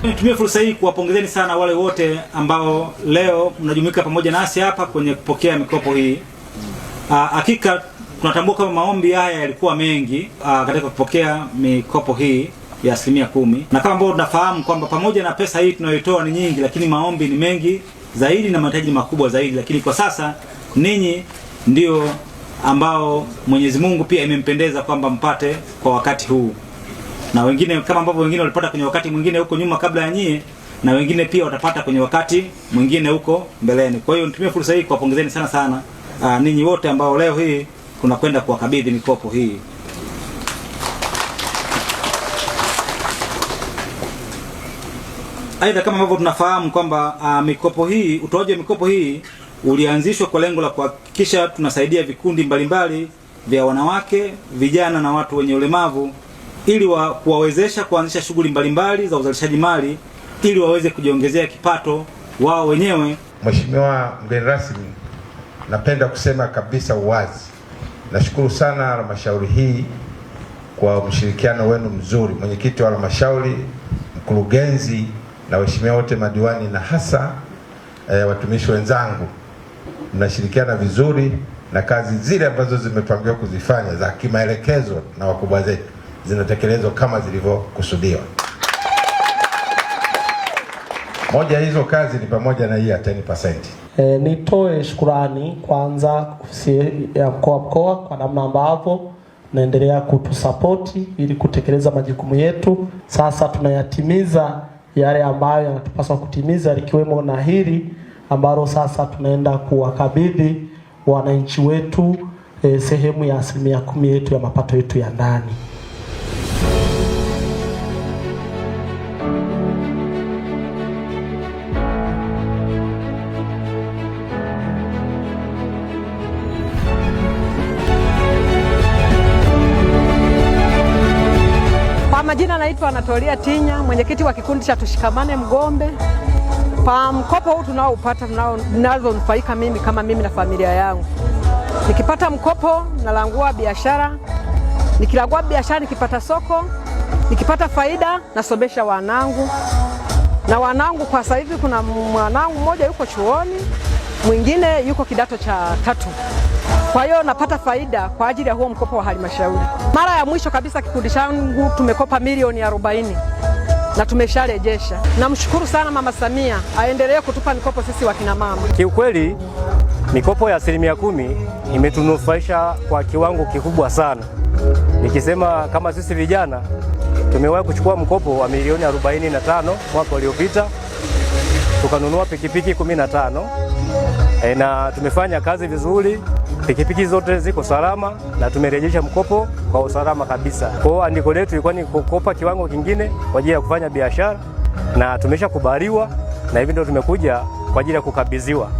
Nitumie fursa hii kuwapongezeni sana wale wote ambao leo mnajumuika pamoja nasi hapa kwenye kupokea mikopo hii. Hakika tunatambua kama maombi haya yalikuwa mengi katika kupokea mikopo hii ya 10%, na kama ambao tunafahamu kwamba pamoja na pesa hii tunayoitoa ni nyingi, lakini maombi ni mengi zaidi na mahitaji makubwa zaidi. Lakini kwa sasa ninyi ndio ambao Mwenyezi Mungu pia imempendeza kwamba mpate kwa wakati huu, na wengine kama ambavyo wengine walipata kwenye wakati mwingine huko nyuma kabla ya nyie, na wengine pia watapata kwenye wakati mwingine huko mbeleni. Kwa hiyo nitumie fursa hii kuwapongezeni sana sana ninyi wote ambao leo hii tunakwenda kuwakabidhi mikopo hii. Aidha, kama ambavyo tunafahamu kwamba mikopo hii, utoaji wa mikopo hii ulianzishwa kwa lengo la kuhakikisha tunasaidia vikundi mbalimbali vya wanawake, vijana na watu wenye ulemavu ili kuwawezesha kuanzisha shughuli mbalimbali za uzalishaji mali ili waweze kujiongezea kipato wao wenyewe. Mheshimiwa mgeni rasmi, napenda kusema kabisa uwazi, nashukuru sana halmashauri hii kwa mshirikiano wenu mzuri, mwenyekiti wa halmashauri, mkurugenzi na waheshimiwa wote madiwani na hasa watumishi wenzangu. Mnashirikiana vizuri na kazi zile ambazo zimepangiwa kuzifanya za kimaelekezo na wakubwa zetu zinatekelezwa kama zilivyokusudiwa. Moja hizo kazi ni pamoja na hii ya 10%. Nitoe shukrani kwanza ofisi ya mkoa kwa namna ambavyo naendelea kutusapoti ili kutekeleza majukumu yetu. Sasa tunayatimiza yale ambayo yanatupaswa kutimiza, likiwemo na hili ambalo sasa tunaenda kuwakabidhi wananchi wetu sehemu ya 10% yetu ya mapato yetu ya ndani. Kwa majina naitwa Anatolia Tinya, mwenyekiti wa kikundi cha Tushikamane Mgombe. Kwa mkopo huu tunaoupata ninazonufaika mimi na familia yangu. Nikipata mkopo nalangua biashara, nikilangua biashara nikipata soko, nikipata faida nasomesha wanangu. Na wanangu kwa sasa hivi kuna mwanangu mmoja yuko chuoni, mwingine yuko kidato cha 3. Kwa hiyo napata faida kwa ajili ya huo mkopo wa halmashauri. Mara ya mwisho kabisa kikundi changu tumekopa milioni 40 na tumesharejesha. Namshukuru sana Mama Samia, aendelee kutupa mikopo sisi wakina mama. Kiukweli mikopo ya 10% imetunufaisha kwa kiwango kikubwa sana. Nikisema kama sisi vijana tumewahi kuchukua mkopo wa milioni 45 mwaka uliopita, tukanunua pikipiki 15 na tumefanya kazi vizuri. Pikipiki zote ziko salama na tumerejesha mkopo kwa usalama kabisa. Kwa hiyo andiko letu ilikuwa ni kukopa kiwango kingine kwa ajili ya kufanya biashara, na tumeshakubaliwa na hivi ndio tumekuja kwa ajili ya kukabidhiwa.